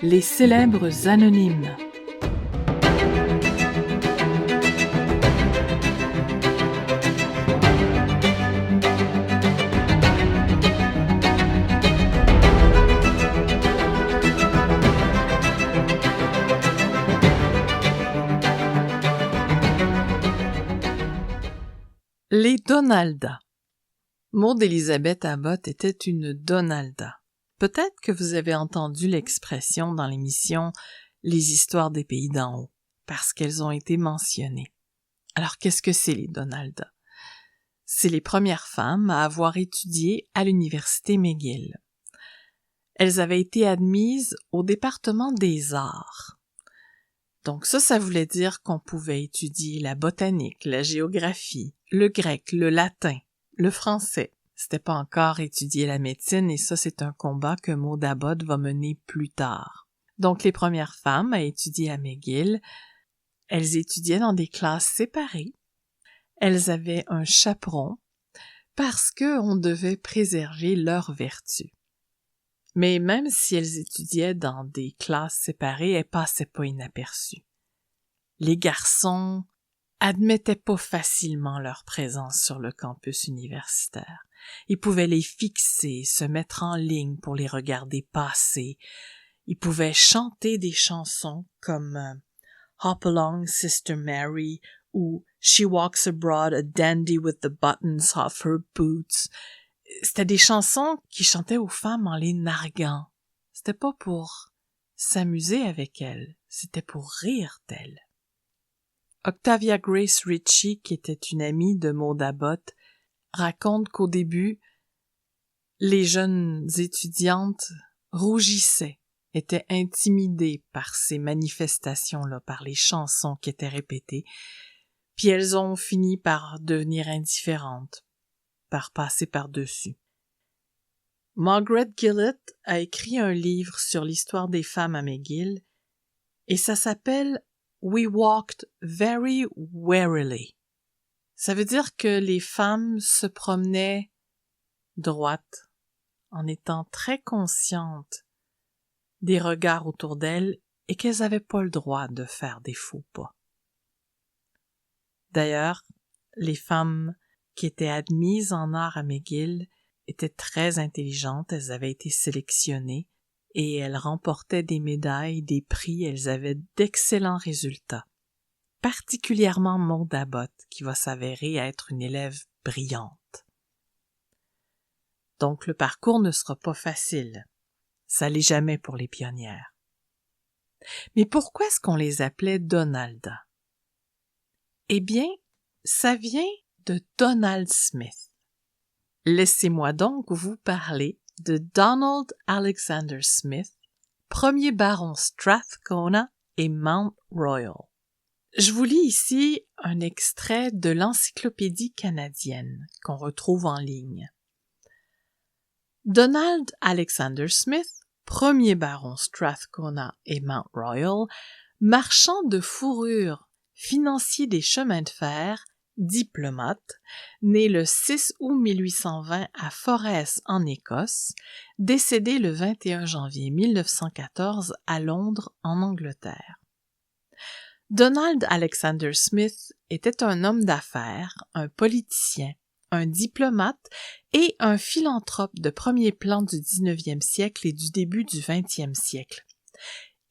Les célèbres anonymes. Les Donaldas. Maud Élisabeth Abbott était une Donalda. Peut-être que vous avez entendu l'expression dans l'émission « Les histoires des pays d'en haut », parce qu'elles ont été mentionnées. Alors, qu'est-ce que c'est les Donaldas? C'est les premières femmes à avoir étudié à l'université McGill. Elles avaient été admises au département des arts. Donc ça voulait dire qu'on pouvait étudier la botanique, la géographie, le grec, le latin, le français. C'était pas encore étudier la médecine et ça, c'est un combat que Maud Abbott va mener plus tard. Donc, les premières femmes à étudier à McGill, elles étudiaient dans des classes séparées. Elles avaient un chaperon parce qu'on devait préserver leurs vertus. Mais même si elles étudiaient dans des classes séparées, elles passaient pas inaperçues. Les garçons admettaient pas facilement leur présence sur le campus universitaire. Ils pouvaient les fixer, se mettre en ligne pour les regarder passer. Ils pouvaient chanter des chansons comme Hop Along, Sister Mary ou She Walks Abroad, a Dandy with the Buttons Off Her Boots. C'était des chansons qui chantaient aux femmes en les narguant. C'était pas pour s'amuser avec elles, c'était pour rire d'elles. Octavia Grace Ritchie, qui était une amie de Maud Abbott, raconte qu'au début, les jeunes étudiantes rougissaient, étaient intimidées par ces manifestations-là, par les chansons qui étaient répétées, puis elles ont fini par devenir indifférentes, par passer par-dessus. Margaret Gillett a écrit un livre sur l'histoire des femmes à McGill, et ça s'appelle « We walked very warily ». Ça veut dire que les femmes se promenaient droites, en étant très conscientes des regards autour d'elles et qu'elles n'avaient pas le droit de faire des faux pas. D'ailleurs, les femmes qui étaient admises en art à McGill étaient très intelligentes, elles avaient été sélectionnées et elles remportaient des médailles, des prix, elles avaient d'excellents résultats. Particulièrement Maud Abbott, qui va s'avérer être une élève brillante. Donc le parcours ne sera pas facile. Ça l'est jamais pour les pionnières. Mais pourquoi est-ce qu'on les appelait Donaldas? Eh bien, ça vient de Donald Smith. Laissez-moi donc vous parler de Donald Alexander Smith, premier baron Strathcona et Mount Royal. Je vous lis ici un extrait de l'Encyclopédie canadienne qu'on retrouve en ligne. Donald Alexander Smith, premier baron Strathcona et Mount Royal, marchand de fourrure, financier des chemins de fer, diplomate, né le 6 août 1820 à Forres en Écosse, décédé le 21 janvier 1914 à Londres en Angleterre. Donald Alexander Smith était un homme d'affaires, un politicien, un diplomate et un philanthrope de premier plan du 19e siècle et du début du 20e siècle.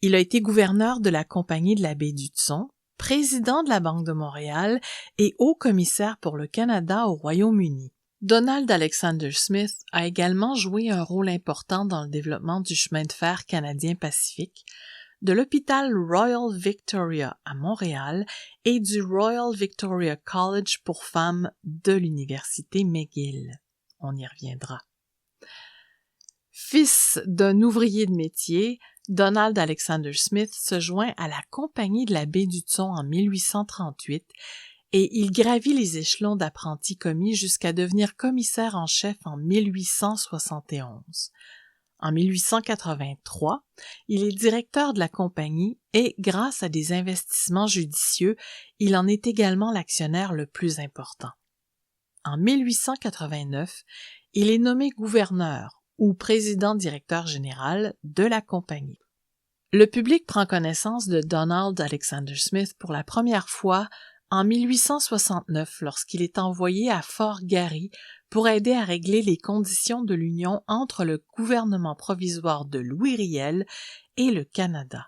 Il a été gouverneur de la Compagnie de la baie d'Hudson, président de la Banque de Montréal et haut-commissaire pour le Canada au Royaume-Uni. Donald Alexander Smith a également joué un rôle important dans le développement du chemin de fer canadien-pacifique, de l'hôpital Royal Victoria à Montréal et du Royal Victoria College pour femmes de l'université McGill. On y reviendra. Fils d'un ouvrier de métier, Donald Alexander Smith se joint à la Compagnie de la baie d'Hudson en 1838 et il gravit les échelons d'apprenti commis jusqu'à devenir commissaire en chef en 1871. En 1883, il est directeur de la compagnie et, grâce à des investissements judicieux, il en est également l'actionnaire le plus important. En 1889, il est nommé gouverneur ou président-directeur général de la compagnie. Le public prend connaissance de Donald Alexander Smith pour la première fois en 1869 lorsqu'il est envoyé à Fort Garry pour aider à régler les conditions de l'union entre le gouvernement provisoire de Louis Riel et le Canada.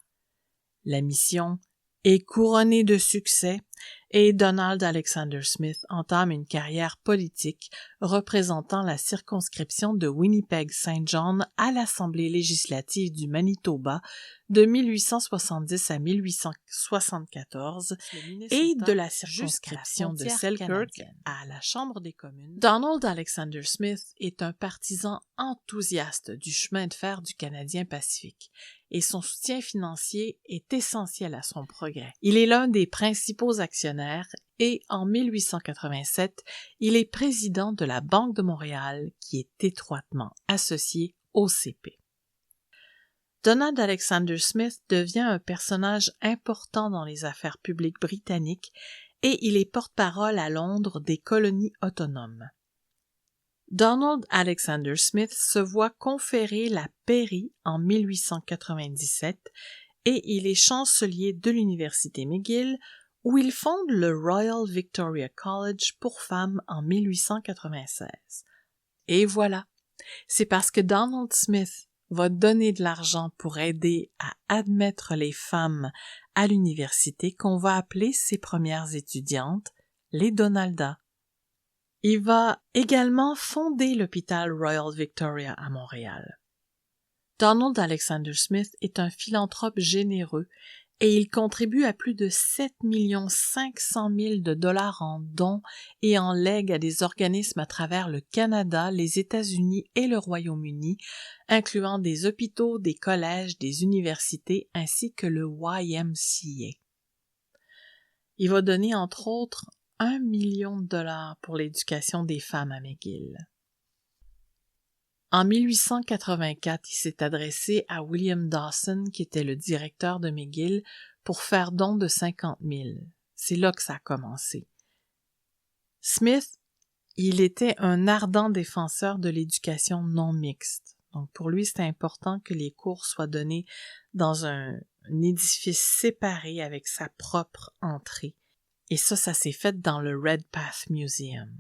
La mission est couronnée de succès et Donald Alexander Smith entame une carrière politique représentant la circonscription de Winnipeg-Saint John à l'Assemblée législative du Manitoba de 1870 à 1874 et de la circonscription de Selkirk à la Chambre des communes. Donald Alexander Smith est un partisan enthousiaste du chemin de fer du Canadien Pacifique et son soutien financier est essentiel à son progrès. Il est l'un des principaux actionnaires et en 1887, il est président de la Banque de Montréal qui est étroitement associée au CP. Donald Alexander Smith devient un personnage important dans les affaires publiques britanniques et il est porte-parole à Londres des colonies autonomes. Donald Alexander Smith se voit conférer la pairie en 1897 et il est chancelier de l'Université McGill où il fonde le Royal Victoria College pour femmes en 1896. Et voilà, c'est parce que Donald Smith va donner de l'argent pour aider à admettre les femmes à l'université qu'on va appeler ses premières étudiantes, les Donaldas. Il va également fonder l'hôpital Royal Victoria à Montréal. Donald Alexander Smith est un philanthrope généreux et il contribue à plus de 7 500 000 $ en dons et en legs à des organismes à travers le Canada, les États-Unis et le Royaume-Uni, incluant des hôpitaux, des collèges, des universités ainsi que le YMCA. Il va donner entre autres 1 million de $ pour l'éducation des femmes à McGill. En 1884, il s'est adressé à William Dawson, qui était le directeur de McGill, pour faire don de 50 000. C'est là que ça a commencé. Smith, il était un ardent défenseur de l'éducation non mixte. Donc pour lui, c'était important que les cours soient donnés dans un édifice séparé avec sa propre entrée. Et ça s'est fait dans le Redpath Museum.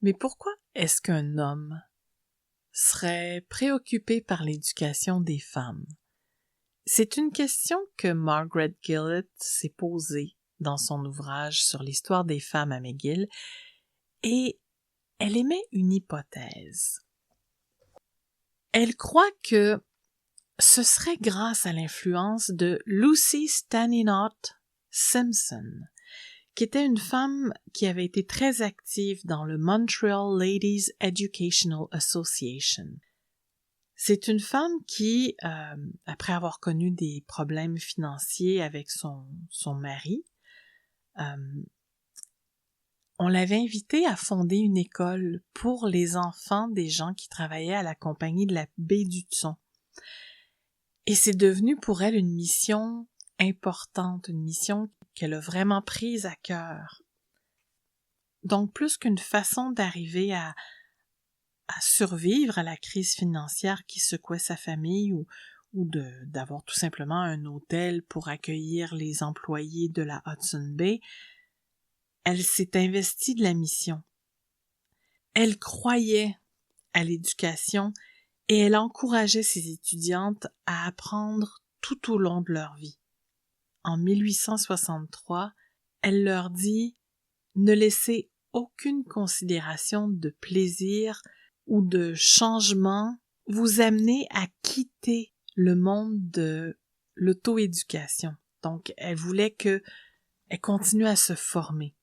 Mais pourquoi est-ce qu'un homme serait préoccupé par l'éducation des femmes? C'est une question que Margaret Gillett s'est posée dans son ouvrage sur l'histoire des femmes à McGill et elle émet une hypothèse. Elle croit que ce serait grâce à l'influence de Lucy Stanislaus Simpson, qui était une femme qui avait été très active dans le Montreal Ladies Educational Association. C'est une femme qui, après avoir connu des problèmes financiers avec son mari, on l'avait invitée à fonder une école pour les enfants des gens qui travaillaient à la compagnie de la baie d'Hudson. Et c'est devenu pour elle une mission importante, une mission qu'elle a vraiment prise à cœur. Donc, plus qu'une façon d'arriver à survivre à la crise financière qui secouait sa famille ou d'avoir tout simplement un hôtel pour accueillir les employés de la Hudson Bay, elle s'est investie de la mission. Elle croyait à l'éducation et elle encourageait ses étudiantes à apprendre tout au long de leur vie. En 1863, elle leur dit « Ne laissez aucune considération de plaisir ou de changement vous amener à quitter le monde de l'auto-éducation. » Donc, elle voulait qu'elle continue à se former.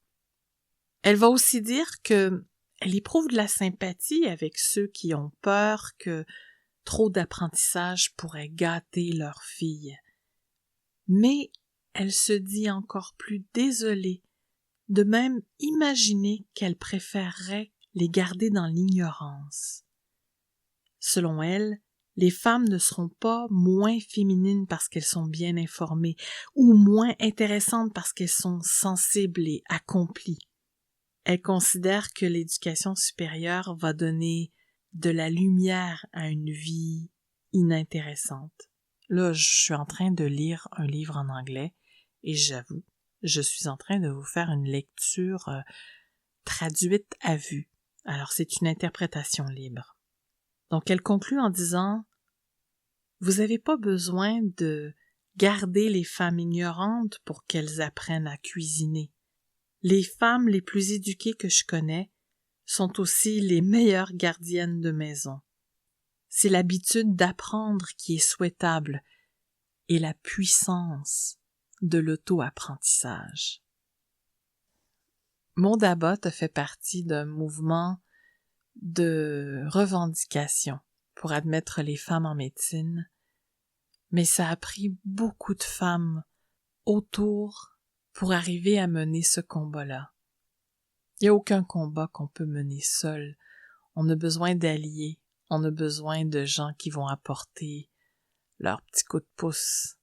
Elle va aussi dire qu'elle éprouve de la sympathie avec ceux qui ont peur que trop d'apprentissage pourrait gâter leur fille. Mais elle se dit encore plus désolée de même imaginer qu'elle préférerait les garder dans l'ignorance. Selon elle, les femmes ne seront pas moins féminines parce qu'elles sont bien informées ou moins intéressantes parce qu'elles sont sensibles et accomplies. Elle considère que l'éducation supérieure va donner de la lumière à une vie inintéressante. Là, je suis en train de lire un livre en anglais et j'avoue, je suis en train de vous faire une lecture traduite à vue. Alors, c'est une interprétation libre. Donc, elle conclut en disant « Vous n'avez pas besoin de garder les femmes ignorantes pour qu'elles apprennent à cuisiner. Les femmes les plus éduquées que je connais sont aussi les meilleures gardiennes de maison. C'est l'habitude d'apprendre qui est souhaitable et la puissance de l'auto-apprentissage. » Maud Abbott fait partie d'un mouvement de revendication pour admettre les femmes en médecine, mais ça a pris beaucoup de femmes autour pour arriver à mener ce combat-là. Il n'y a aucun combat qu'on peut mener seul. On a besoin d'alliés, on a besoin de gens qui vont apporter leur petit coup de pouce.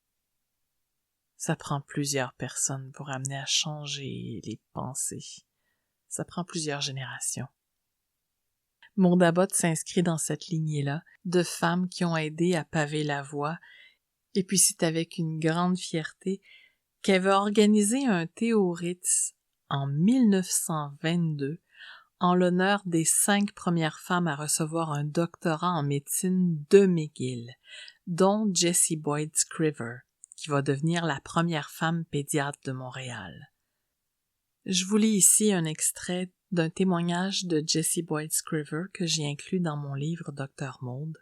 Ça prend plusieurs personnes pour amener à changer les pensées. Ça prend plusieurs générations. Maud Abbott s'inscrit dans cette lignée-là de femmes qui ont aidé à paver la voie, et puis c'est avec une grande fierté qu'elle va organiser un thé au Ritz en 1922 en l'honneur des 5 premières femmes à recevoir un doctorat en médecine de McGill, dont Jessie Boyd Scriver, qui va devenir la première femme pédiatre de Montréal. Je vous lis ici un extrait d'un témoignage de Jessie Boyd Scriver que j'ai inclus dans mon livre Dr Maud.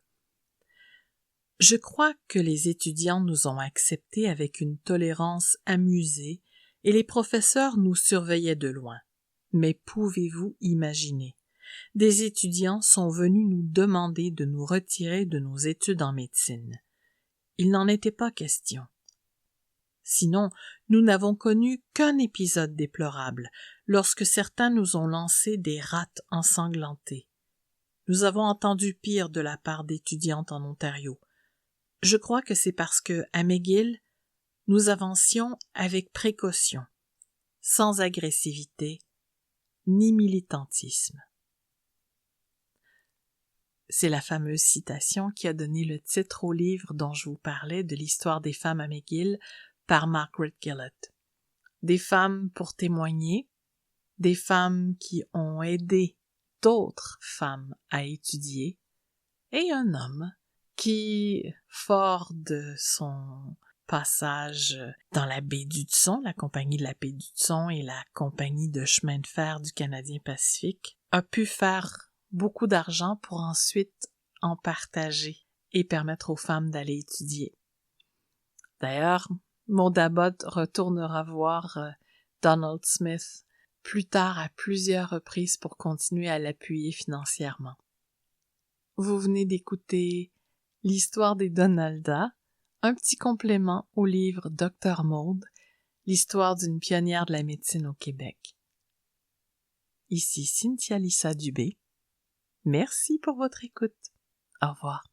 « Je crois que les étudiants nous ont acceptés avec une tolérance amusée et les professeurs nous surveillaient de loin. Mais pouvez-vous imaginer? Des étudiants sont venus nous demander de nous retirer de nos études en médecine. Il n'en était pas question. Sinon, nous n'avons connu qu'un épisode déplorable, lorsque certains nous ont lancé des rates ensanglantées. Nous avons entendu pire de la part d'étudiantes en Ontario. Je crois que c'est parce que, à McGill, nous avancions avec précaution, sans agressivité ni militantisme. » C'est la fameuse citation qui a donné le titre au livre dont je vous parlais de l'histoire des femmes à McGill par Margaret Gillett. Des femmes pour témoigner, des femmes qui ont aidé d'autres femmes à étudier, et un homme qui, fort de son passage dans la baie d'Hudson, la compagnie de la baie d'Hudson et la compagnie de chemin de fer du Canadien Pacifique, a pu faire beaucoup d'argent pour ensuite en partager et permettre aux femmes d'aller étudier. D'ailleurs, Maud Abbott retournera voir Donald Smith plus tard à plusieurs reprises pour continuer à l'appuyer financièrement. Vous venez d'écouter l'histoire des Donaldas, un petit complément au livre Dr Maud, l'histoire d'une pionnière de la médecine au Québec. Ici Cynthia Lissa Dubé. Merci pour votre écoute. Au revoir.